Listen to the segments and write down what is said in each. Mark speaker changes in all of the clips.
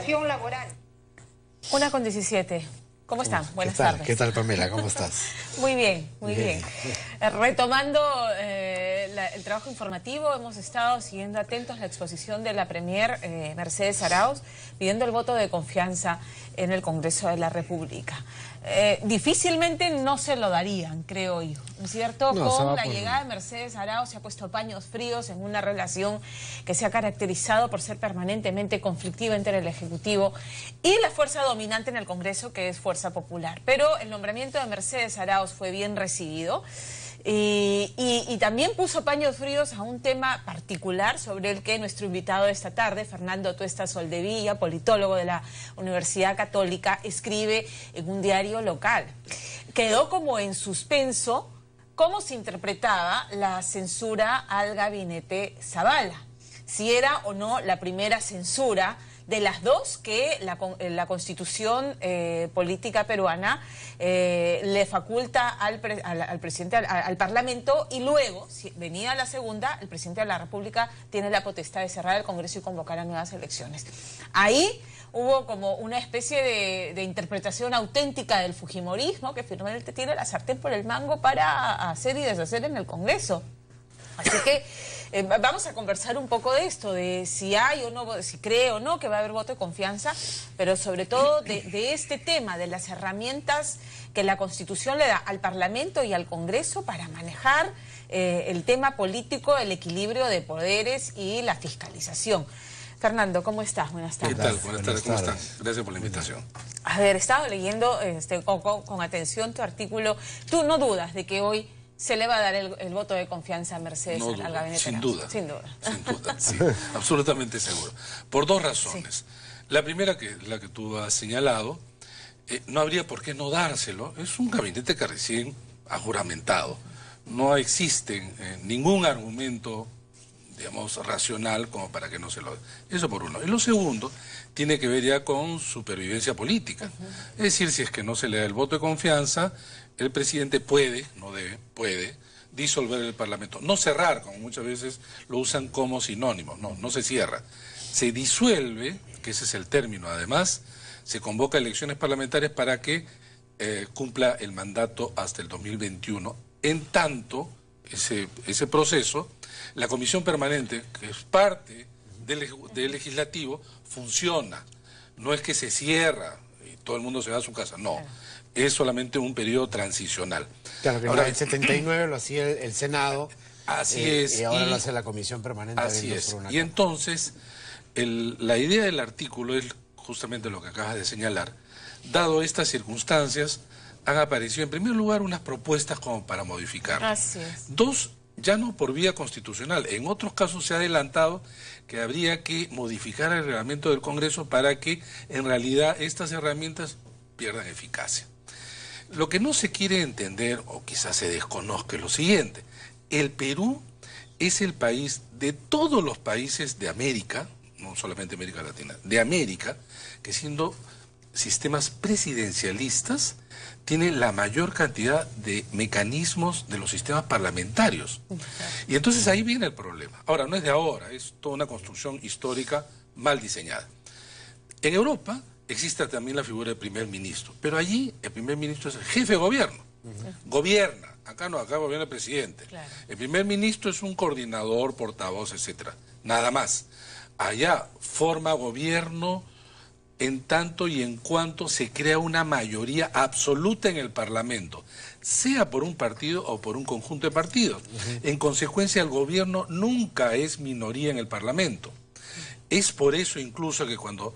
Speaker 1: Laboral.
Speaker 2: 1:17. ¿Cómo están? Buenas tardes.
Speaker 3: ¿Qué tal, Pamela? ¿Cómo estás?
Speaker 2: Muy bien, muy bien. Retomando el trabajo informativo, hemos estado siguiendo atentos la exposición de la Premier Mercedes Arauz, pidiendo el voto de confianza en el Congreso de la República. Difícilmente no se lo darían, creo yo, ¿no es cierto?
Speaker 3: No,
Speaker 2: con la llegada de Mercedes Arauz se ha puesto paños fríos en una relación que se ha caracterizado por ser permanentemente conflictiva entre el Ejecutivo y la fuerza dominante en el Congreso, que es Fuerza Popular. Pero el nombramiento de Mercedes Arauz fue bien recibido. Y también puso paños fríos a un tema particular sobre el que nuestro invitado de esta tarde, Fernando Tuesta Soldevilla, politólogo de la Universidad Católica, escribe en un diario local. Quedó como en suspenso cómo se interpretaba la censura al gabinete Zavala, si era o no la primera censura de las dos que la Constitución política peruana le faculta al presidente, al Parlamento, y luego, si venía la segunda, el presidente de la República tiene la potestad de cerrar el Congreso y convocar a nuevas elecciones. Ahí hubo como una especie de interpretación auténtica del fujimorismo, que finalmente tiene la sartén por el mango para hacer y deshacer en el Congreso. Así que vamos a conversar un poco de esto, de si hay o no, si cree o no que va a haber voto de confianza, pero sobre todo de este tema, de las herramientas que la Constitución le da al Parlamento y al Congreso para manejar el tema político, el equilibrio de poderes y la fiscalización. Fernando, ¿cómo estás? Buenas tardes.
Speaker 4: ¿Qué tal? Buenas tardes, ¿cómo están? Gracias por la invitación.
Speaker 2: A ver, he estado leyendo con atención tu artículo. Tú no dudas de que hoy se le va a dar el voto de confianza a Mercedes al gabinete.
Speaker 4: Sin duda.
Speaker 2: Sin duda.
Speaker 4: Sin duda, sí. Absolutamente seguro. Por dos razones. Sí. La primera, que la que tú has señalado, no habría por qué no dárselo. Es un gabinete que recién ha juramentado. No existe ningún argumento, digamos, racional como para que no se lo dé. Eso por uno. Y lo segundo tiene que ver ya con supervivencia política. Es decir, si es que no se le da el voto de confianza, el presidente puede, no debe, puede disolver el Parlamento. No cerrar, como muchas veces lo usan como sinónimo. No se cierra. Se disuelve, que ese es el término además, se convoca elecciones parlamentarias para que cumpla el mandato hasta el 2021. En tanto, ese proceso, la Comisión Permanente, que es parte del Legislativo, funciona. No es que se cierra y todo el mundo se va a su casa, no. Es solamente un periodo transicional.
Speaker 3: Claro, que ahora, en el 79 lo hacía el Senado.
Speaker 4: Así es.
Speaker 3: Y ahora lo hace la Comisión Permanente.
Speaker 4: Así es. Y entonces, la idea del artículo es justamente lo que acabas de señalar. Dado estas circunstancias, han aparecido en primer lugar unas propuestas como para modificar.
Speaker 2: Así es.
Speaker 4: Dos, ya no por vía constitucional. En otros casos se ha adelantado que habría que modificar el reglamento del Congreso para que en realidad estas herramientas pierdan eficacia. Lo que no se quiere entender, o quizás se desconozca, es lo siguiente. El Perú es el país de todos los países de América, no solamente América Latina, de América, que siendo sistemas presidencialistas, tiene la mayor cantidad de mecanismos de los sistemas parlamentarios. Y entonces ahí viene el problema. Ahora, no es de ahora, es toda una construcción histórica mal diseñada. En Europa existe también la figura del primer ministro, pero allí el primer ministro es el jefe de gobierno. Gobierna, acá no, acá gobierna el presidente. Claro. El primer ministro es un coordinador, portavoz, etcétera. Nada más. Allá forma gobierno en tanto y en cuanto se crea una mayoría absoluta en el Parlamento, sea por un partido o por un conjunto de partidos. En consecuencia, el gobierno nunca es minoría en el Parlamento. Es por eso incluso que cuando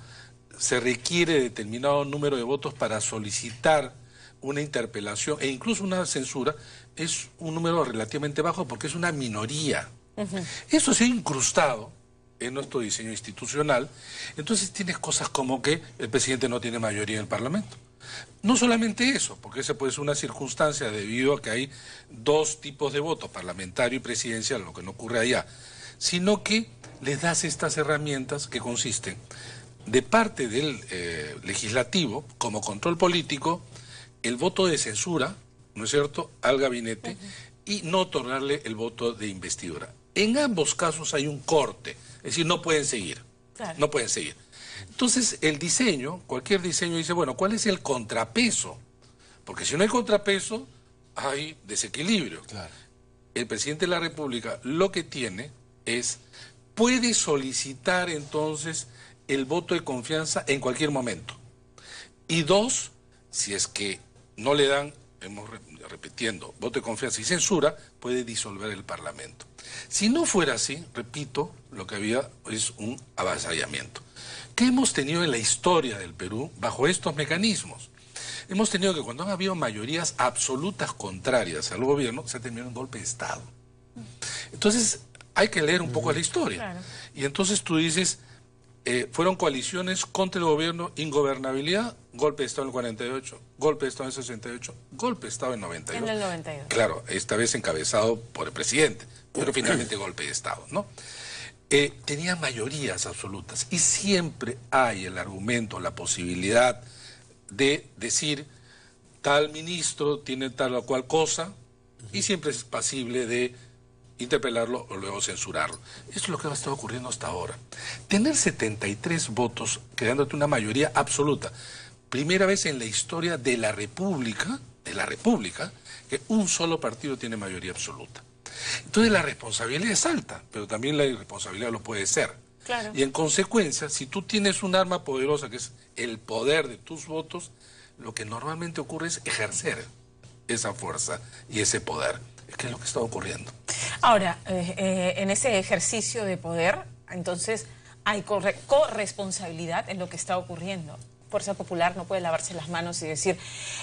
Speaker 4: se requiere determinado número de votos para solicitar una interpelación e incluso una censura, es un número relativamente bajo porque es una minoría. Eso se ha incrustado en nuestro diseño institucional. Entonces tienes cosas como que el presidente no tiene mayoría en el Parlamento. No solamente eso, porque esa puede ser una circunstancia debido a que hay dos tipos de voto, parlamentario y presidencial, lo que no ocurre allá, sino que les das estas herramientas que consisten de parte del legislativo, como control político, el voto de censura, ¿no es cierto?, al gabinete, y no otorgarle el voto de investidura. En ambos casos hay un corte, es decir, no pueden seguir, claro. No pueden seguir. Entonces, el diseño, cualquier diseño dice, bueno, ¿cuál es el contrapeso? Porque si no hay contrapeso, hay desequilibrio.
Speaker 3: Claro.
Speaker 4: El presidente de la República lo que tiene es, puede solicitar entonces el voto de confianza en cualquier momento. Y dos, si es que no le dan, repitiendo, voto de confianza y censura, puede disolver el Parlamento. Si no fuera así, repito, lo que había es un avasallamiento. ¿Qué hemos tenido en la historia del Perú bajo estos mecanismos? Hemos tenido que cuando han habido mayorías absolutas contrarias al gobierno, se ha terminado un golpe de Estado. Entonces, hay que leer un poco la historia.
Speaker 2: Claro.
Speaker 4: Y entonces tú dices, fueron coaliciones contra el gobierno, ingobernabilidad, golpe de Estado en el 48, golpe de Estado en el 68, golpe de Estado en el 92.
Speaker 2: En el 92.
Speaker 4: Claro, esta vez encabezado por el presidente, pero finalmente golpe de Estado, ¿no? Tenían mayorías absolutas y siempre hay el argumento, la posibilidad de decir tal ministro tiene tal o cual cosa y siempre es pasible de interpelarlo o luego censurarlo. Esto es lo que ha estado ocurriendo hasta ahora. Tener 73 votos, quedándote una mayoría absoluta, primera vez en la historia de la República, que un solo partido tiene mayoría absoluta. Entonces la responsabilidad es alta, pero también la irresponsabilidad lo puede ser.
Speaker 2: Claro.
Speaker 4: Y en consecuencia, si tú tienes un arma poderosa que es el poder de tus votos, lo que normalmente ocurre es ejercer esa fuerza y ese poder. ¿Qué es lo que está ocurriendo?
Speaker 2: Ahora, en ese ejercicio de poder, entonces hay corresponsabilidad en lo que está ocurriendo. Fuerza Popular no puede lavarse las manos y decir,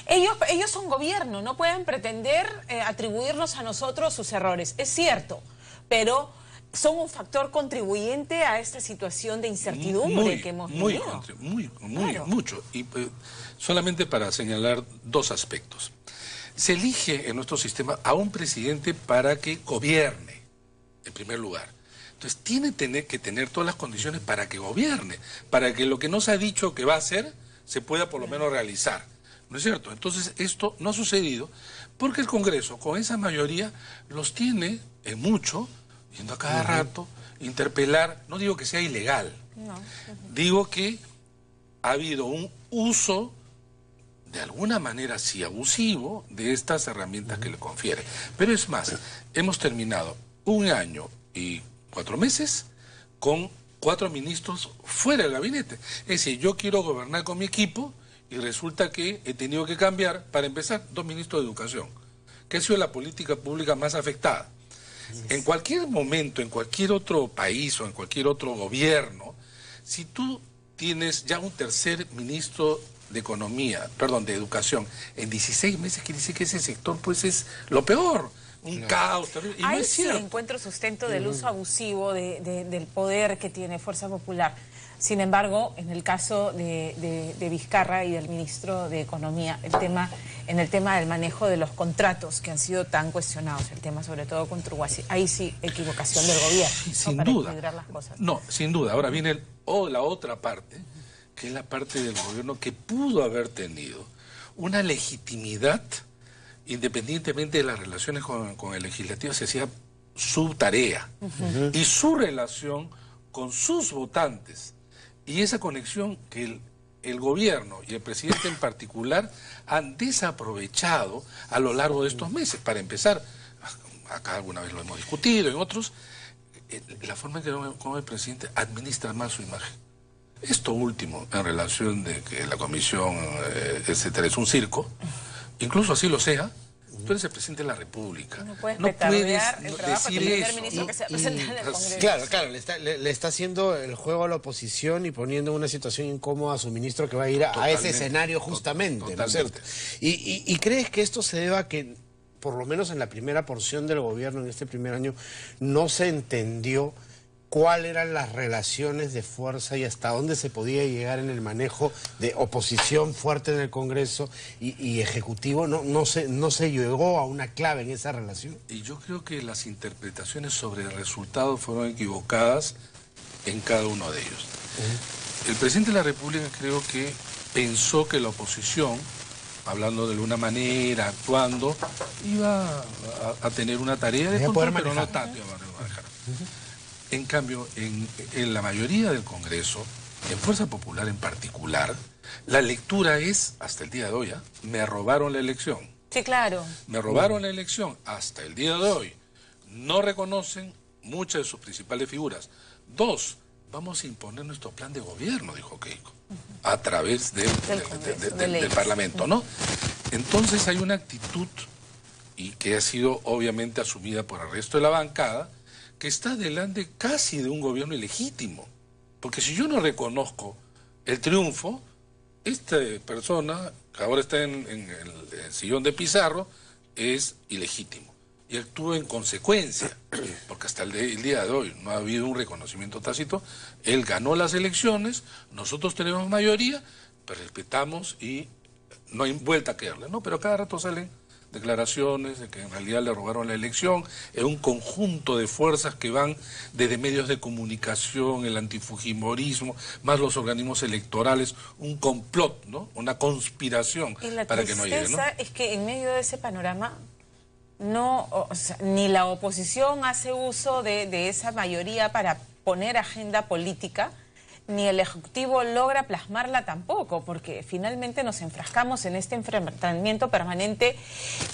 Speaker 2: ellos son gobierno, no pueden pretender atribuirnos a nosotros sus errores. Es cierto, pero son un factor contribuyente a esta situación de incertidumbre que hemos vivido.
Speaker 4: Claro. Mucho. Y solamente para señalar dos aspectos. Se elige en nuestro sistema a un presidente para que gobierne, en primer lugar. Entonces tiene que tener todas las condiciones para que gobierne, para que lo que no se ha dicho que va a hacer, se pueda por lo menos realizar. ¿No es cierto? Entonces esto no ha sucedido porque el Congreso, con esa mayoría, los tiene en mucho, yendo a cada rato, interpelar. No digo que sea ilegal, digo que ha habido un uso de alguna manera sí abusivo de estas herramientas que le confiere. Pero es más, hemos terminado 1 año y 4 meses con 4 ministros fuera del gabinete. Es decir, yo quiero gobernar con mi equipo y resulta que he tenido que cambiar, para empezar, 2 ministros de Educación, que ha sido la política pública más afectada. En cualquier momento, en cualquier otro país o en cualquier otro gobierno, si tú tienes ya un tercer ministro de de Educación, en 16 meses quiere decir que ese sector pues es lo peor, un caos terrible. Y no es cierto.
Speaker 2: Sí encuentro sustento del uso abusivo del poder que tiene Fuerza Popular. Sin embargo, en el caso de Vizcarra y del ministro de Economía, en el tema del manejo de los contratos que han sido tan cuestionados, el tema sobre todo con Truguasi, ahí sí equivocación del gobierno.
Speaker 4: Sin duda.
Speaker 2: Las cosas.
Speaker 4: No, sin duda. Ahora viene la otra parte, que es la parte del gobierno que pudo haber tenido una legitimidad, independientemente de las relaciones con el legislativo, se hacía su tarea y su relación con sus votantes. Y esa conexión que el gobierno y el presidente en particular han desaprovechado a lo largo de estos meses. Para empezar, acá alguna vez lo hemos discutido, en otros, la forma en que como el presidente administra mal su imagen. Esto último, en relación de que la comisión, etcétera, es un circo, incluso así lo sea, tú eres el presidente de la República.
Speaker 2: No puedes
Speaker 4: decir
Speaker 2: primer ministro que se presenta en el Congreso.
Speaker 3: Claro, le está haciendo el juego a la oposición y poniendo en una situación incómoda a su ministro que va a ir a ese escenario justamente, ¿no es cierto? ¿Y crees que esto se deba a que, por lo menos en la primera porción del gobierno, en este primer año, no se entendió cuáles eran las relaciones de fuerza y hasta dónde se podía llegar en el manejo de oposición fuerte en el Congreso y ejecutivo? ¿No se llegó a una clave en esa relación?
Speaker 4: Y yo creo que las interpretaciones sobre el resultado fueron equivocadas en cada uno de ellos. El presidente de la República creo que pensó que la oposición, hablando de alguna manera, actuando, iba a tener una tarea de control, pero no tanto iba a manejar. En cambio, en la mayoría del Congreso, En Fuerza Popular en particular, la lectura es, hasta el día de hoy, me robaron la elección.
Speaker 2: Sí, claro.
Speaker 4: Me robaron la elección hasta el día de hoy. No reconocen muchas de sus principales figuras. 2, vamos a imponer nuestro plan de gobierno, dijo Keiko, a través del Parlamento, ¿no? Entonces hay una actitud, y que ha sido obviamente asumida por el resto de la bancada, que está delante casi de un gobierno ilegítimo. Porque si yo no reconozco el triunfo, esta persona, que ahora está en el sillón de Pizarro, es ilegítimo. Y actúa en consecuencia, porque hasta el día de hoy no ha habido un reconocimiento tácito. Él ganó las elecciones, nosotros tenemos mayoría, pero respetamos y no hay vuelta a quererle, ¿no? Pero cada rato salen declaraciones de que en realidad le robaron la elección, es un conjunto de fuerzas que van desde medios de comunicación, el antifujimorismo, más los organismos electorales, un complot, ¿no? Una conspiración para que no llegue, ¿no?
Speaker 2: Es que en medio de ese panorama no, o sea, ni la oposición hace uso de esa mayoría para poner agenda política, ni el Ejecutivo logra plasmarla tampoco, porque finalmente nos enfrascamos en este enfrentamiento permanente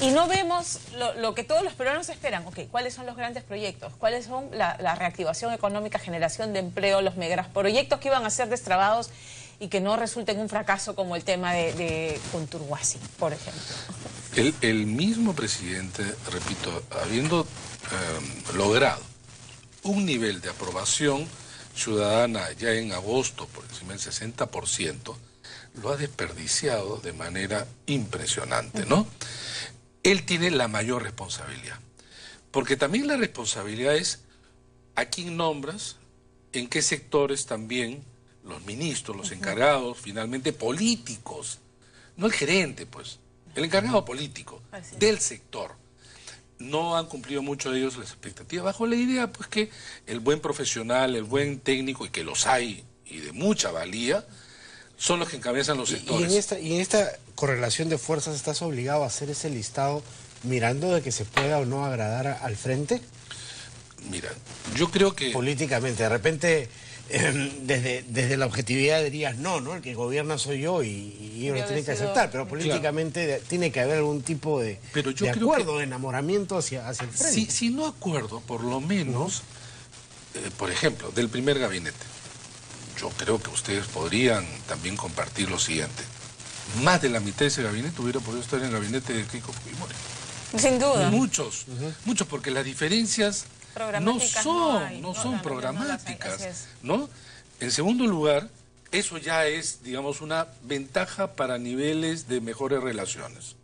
Speaker 2: y no vemos lo que todos los peruanos esperan. Okay, ¿cuáles son los grandes proyectos? ¿Cuáles son la reactivación económica, generación de empleo, los megaproyectos que iban a ser destrabados y que no resulten un fracaso como el tema de Conturhuasi, por ejemplo?
Speaker 4: El mismo presidente, repito, habiendo logrado un nivel de aprobación ciudadana ya en agosto por encima del 60%, lo ha desperdiciado de manera impresionante, ¿no? Él tiene la mayor responsabilidad, porque también la responsabilidad es a quién nombras, en qué sectores también, los ministros, los encargados, finalmente políticos, no el gerente, pues, el encargado político del sector. No han cumplido mucho de ellos las expectativas, bajo la idea pues que el buen profesional, el buen técnico, y que los hay, y de mucha valía, son los que encabezan los sectores.
Speaker 3: Y en esta correlación de fuerzas, ¿estás obligado a hacer ese listado mirando de que se pueda o no agradar al frente?
Speaker 4: Mira, yo creo que...
Speaker 3: políticamente, de repente... desde la objetividad dirías no, el que gobierna soy yo y ellos lo tienen que aceptar, pero políticamente claro, tiene que haber algún tipo de acuerdo, de enamoramiento hacia el frente.
Speaker 4: Si no acuerdo, por lo menos, por ejemplo, del primer gabinete, yo creo que ustedes podrían también compartir lo siguiente: más de la mitad de ese gabinete hubiera podido estar en el gabinete de Keiko Fujimori.
Speaker 2: Sin duda.
Speaker 4: Muchos, porque las diferencias no son programáticas, ¿no? En segundo lugar, eso ya es, digamos, una ventaja para niveles de mejores relaciones.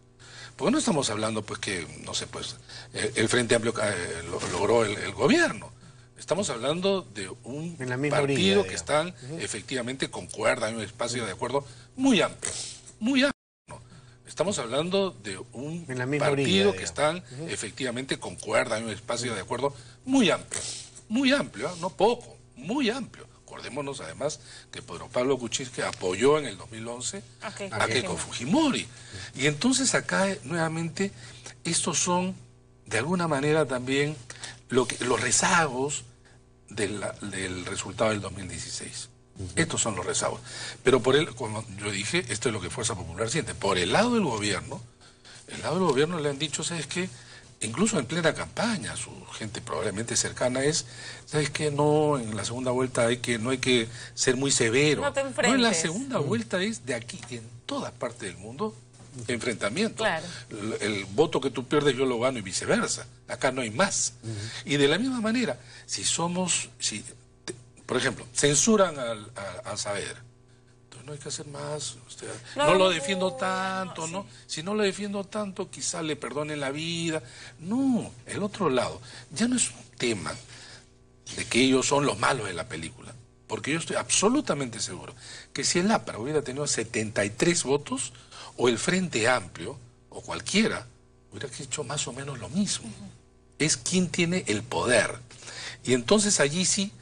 Speaker 4: Porque no estamos hablando, pues, que, no sé, pues, el Frente Amplio logró el gobierno. Estamos hablando de un partido que están, efectivamente, concuerdan en un espacio de acuerdo muy amplio, muy amplio. Estamos hablando de un partido que están, efectivamente, concuerdan en un espacio de acuerdo muy amplio, no poco, muy amplio. Acordémonos además que Pedro Pablo Kuczynski apoyó en el 2011 a Keiko Fujimori. Y entonces acá nuevamente estos son de alguna manera también los rezagos del resultado del 2016. Estos son los rezagos. Pero como yo dije, esto es lo que Fuerza Popular siente. Por el lado del gobierno le han dicho, ¿sabes qué? Incluso en plena campaña, su gente probablemente cercana es, ¿sabes qué? No, en la segunda vuelta no hay que ser muy severo.
Speaker 2: No te enfrentes.
Speaker 4: No, en la segunda vuelta es de aquí, en todas partes del mundo, enfrentamiento.
Speaker 2: Claro.
Speaker 4: El voto que tú pierdes yo lo gano y viceversa. Acá no hay más. Y de la misma manera, por ejemplo, censuran a Saavedra. No hay que hacer más, no lo defiendo tanto, ¿no? Si no lo defiendo tanto, quizá le perdonen la vida. No, el otro lado, ya no es un tema de que ellos son los malos de la película, porque yo estoy absolutamente seguro que si el APRA hubiera tenido 73 votos, o el Frente Amplio, o cualquiera, hubiera hecho más o menos lo mismo. Es quien tiene el poder. Y entonces allí sí,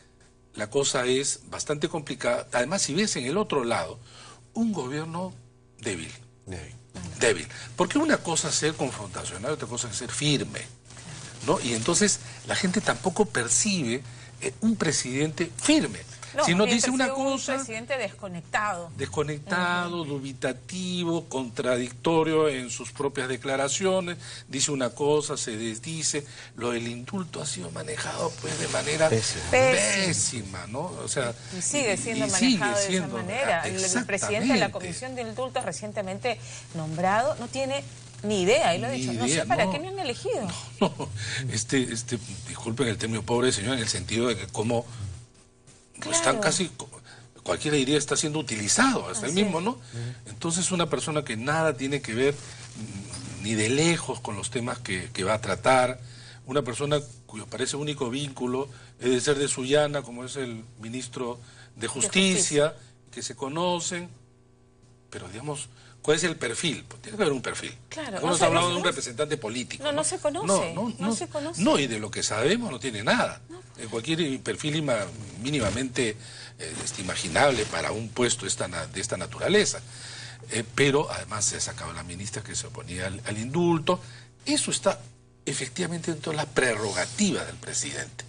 Speaker 4: la cosa es bastante complicada. Además, si ves en el otro lado un gobierno débil. Porque una cosa es ser confrontacional, otra cosa es ser firme, ¿no? Y entonces la gente tampoco percibe un presidente firme.
Speaker 2: No,
Speaker 4: Si no dice
Speaker 2: siempre ha
Speaker 4: una
Speaker 2: sido
Speaker 4: cosa...
Speaker 2: un presidente desconectado.
Speaker 4: Desconectado, dubitativo, contradictorio en sus propias declaraciones, dice una cosa, se desdice. Lo del indulto ha sido manejado pues de manera pésima, ¿no? O sea,
Speaker 2: y sigue siendo manejado de esa manera. El presidente de la Comisión de Indultos recientemente nombrado no tiene ni idea, y lo ha dicho, no sé para qué me han elegido.
Speaker 4: No, disculpen el término pobre señor, en el sentido de que como están casi, cualquiera diría está siendo utilizado, hasta el mismo, ¿no? Entonces una persona que nada tiene que ver ni de lejos con los temas que va a tratar, una persona cuyo parece único vínculo es de ser de Sullana, como es el ministro de Justicia, que se conocen, pero digamos, ¿cuál es el perfil? Pues tiene que haber un perfil.
Speaker 2: Claro,
Speaker 4: hemos hablado de un representante político.
Speaker 2: No se conoce. No se conoce.
Speaker 4: No, y de lo que sabemos no tiene nada. Cualquier perfil mínimamente imaginable para un puesto de esta naturaleza. Pero además se ha sacado la ministra que se oponía al indulto. Eso está efectivamente dentro de la prerrogativa del presidente.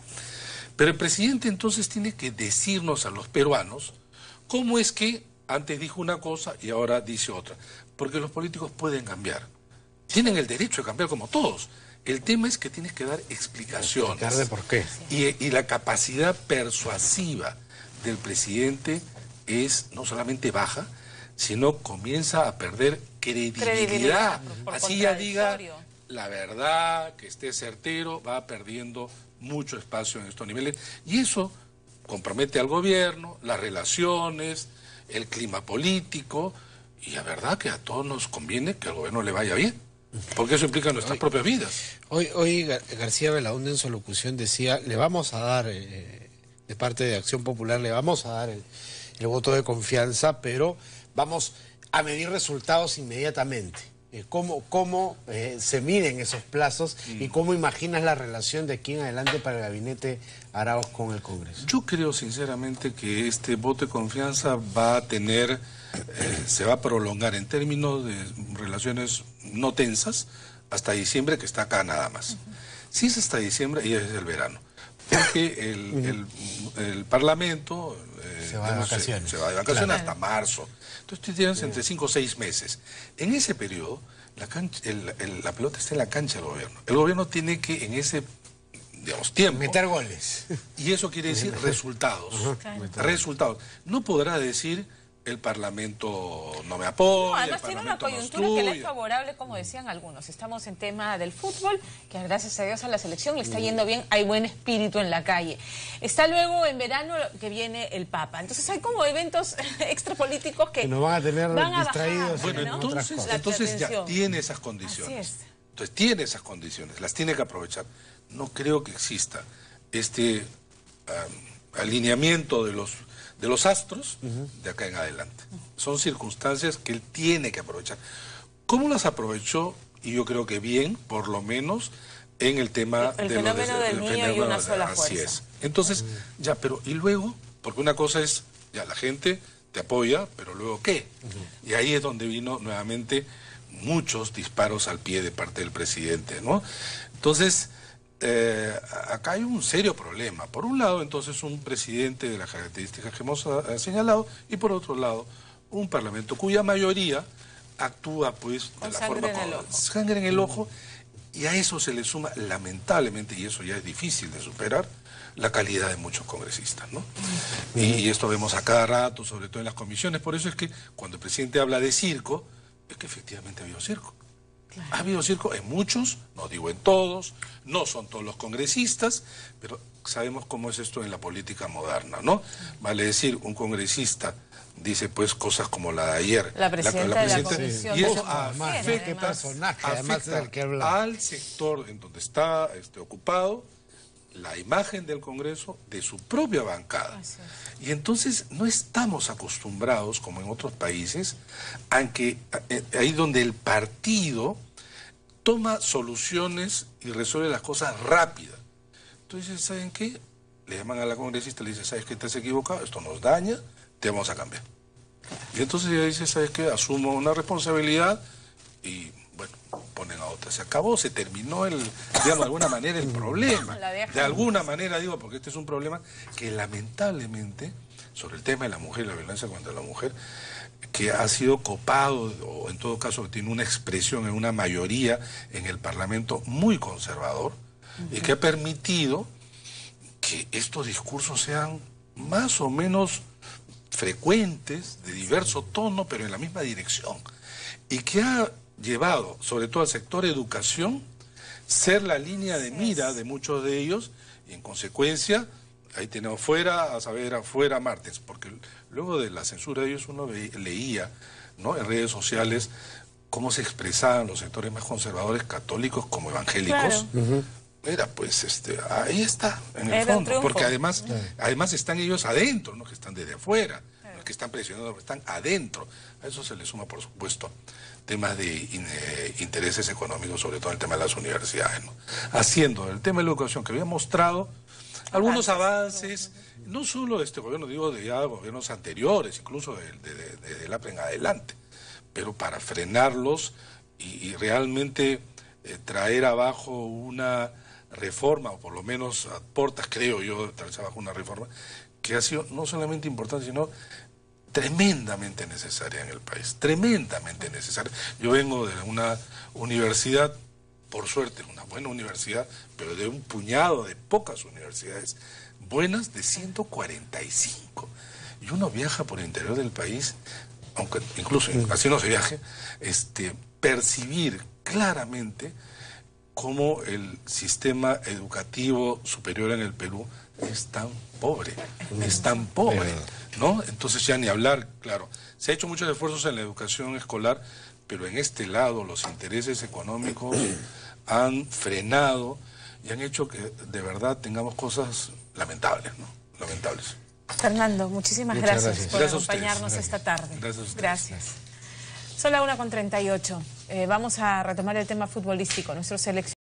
Speaker 4: Pero el presidente entonces tiene que decirnos a los peruanos cómo es que antes dijo una cosa y ahora dice otra. Porque los políticos pueden cambiar. Tienen el derecho de cambiar como todos. El tema es que tienes que dar explicaciones.
Speaker 3: Explicar de por qué.
Speaker 4: Y la capacidad persuasiva del presidente es no solamente baja, sino comienza a perder credibilidad. Así ya diga la verdad, que esté certero, va perdiendo mucho espacio en estos niveles. Y eso compromete al gobierno, las relaciones, el clima político, y la verdad que a todos nos conviene que al gobierno le vaya bien, porque eso implica nuestras propias vidas.
Speaker 3: Hoy García Belaúnde en su locución decía, le vamos a dar, de parte de Acción Popular, le vamos a dar el voto de confianza, pero vamos a medir resultados inmediatamente. ¿Cómo se miden esos plazos y cómo imaginas la relación de aquí en adelante para el gabinete Arauz con el Congreso?
Speaker 4: Yo creo sinceramente que este voto de confianza va a tener, se va a prolongar en términos de relaciones no tensas hasta diciembre, que está acá nada más. Si es hasta diciembre, y es el verano. Porque el Parlamento
Speaker 3: se va de vacaciones,
Speaker 4: hasta marzo. Entonces tienes entre 5 o 6 meses. En ese periodo, la pelota está en la cancha del gobierno. El gobierno tiene que en ese, digamos, tiempo
Speaker 3: meter goles.
Speaker 4: Y eso quiere decir resultados. Resultados. No podrá decir el Parlamento no me apoya.
Speaker 2: No, además tiene una coyuntura que le es favorable, como decían algunos. Estamos en tema del fútbol, que gracias a Dios a la selección le está yendo bien, hay buen espíritu en la calle. Está luego en verano que viene el Papa. Entonces hay como eventos extrapolíticos que
Speaker 3: nos van a tener distraídos.
Speaker 4: Bueno, entonces ya tiene esas condiciones. Así es. Entonces tiene esas condiciones, las tiene que aprovechar. No creo que exista este alineamiento de los astros de acá en adelante. Son circunstancias que él tiene que aprovechar. ¿Cómo las aprovechó? Y yo creo que bien, por lo menos, en el tema
Speaker 2: del fenómeno del niño y una sola fuerza.
Speaker 4: Así es. Entonces, ya, pero ¿y luego? Porque una cosa es, ya, la gente te apoya, pero ¿luego qué? Y ahí es donde vino nuevamente muchos disparos al pie de parte del presidente, ¿no? Entonces, acá hay un serio problema. Por un lado, entonces, un presidente de las características que hemos señalado, y por otro lado, un parlamento cuya mayoría actúa, pues, de la forma con sangre en el ojo, y a eso se le suma, lamentablemente, y eso ya es difícil de superar, la calidad de muchos congresistas, ¿no? Y esto vemos a cada rato, sobre todo en las comisiones. Por eso es que cuando el presidente habla de circo, es que efectivamente ha habido circo. Claro. Ha habido circo en muchos, no digo en todos, no son todos los congresistas, pero sabemos cómo es esto en la política moderna, ¿no? Vale decir, un congresista dice pues cosas como la de ayer.
Speaker 2: La presidenta de la comisión.
Speaker 4: Y eso afecta al sector en donde está ocupado, la imagen del Congreso, de su propia bancada. Y entonces no estamos acostumbrados, como en otros países, a que ahí donde el partido toma soluciones y resuelve las cosas rápidas. Entonces, ¿saben qué? Le llaman a la congresista, le dicen, ¿sabes qué? Te has equivocado, esto nos daña, te vamos a cambiar. Y entonces ella dice, ¿sabes qué? Asumo una responsabilidad y... bueno, ponen a otra. Se acabó, se terminó digamos, de alguna manera el problema. De alguna manera, digo, porque este es un problema que lamentablemente sobre el tema de la mujer y la violencia contra la mujer, que ha sido copado, o en todo caso tiene una expresión en una mayoría en el Parlamento muy conservador, y que ha permitido que estos discursos sean más o menos frecuentes, de diverso tono, pero en la misma dirección, y que ha llevado, sobre todo al sector educación, ser la línea de mira de muchos de ellos, y en consecuencia, ahí tenemos afuera Martens, porque luego de la censura de ellos uno leía, ¿no?, en redes sociales cómo se expresaban los sectores más conservadores, católicos como evangélicos. Claro. Mira, pues ahí está, en el fondo, porque además están ellos adentro, no que están desde afuera, no que están presionando, están adentro. A eso se le suma, por supuesto, temas de intereses económicos, sobre todo el tema de las universidades, ¿no? Haciendo el tema de la educación, que había mostrado algunos avances, no solo de este gobierno, digo de ya gobiernos anteriores, incluso de la en adelante, pero para frenarlos y realmente traer abajo una reforma, o por lo menos a portas, creo yo, traer abajo una reforma que ha sido no solamente importante, sino tremendamente necesaria en el país, tremendamente necesaria. Yo vengo de una universidad, por suerte, una buena universidad, pero de un puñado de pocas universidades buenas, de 145. Y uno viaja por el interior del país, aunque incluso así no se viaje, percibir claramente cómo el sistema educativo superior en el Perú es tan pobre, ¿no? Entonces ya ni hablar, claro, se ha hecho muchos esfuerzos en la educación escolar, pero en este lado los intereses económicos han frenado y han hecho que de verdad tengamos cosas lamentables, ¿no? Lamentables.
Speaker 2: Fernando, muchísimas gracias por acompañarnos esta tarde. Gracias. Son las 1:38. Vamos a retomar el tema futbolístico. Nuestro seleccionado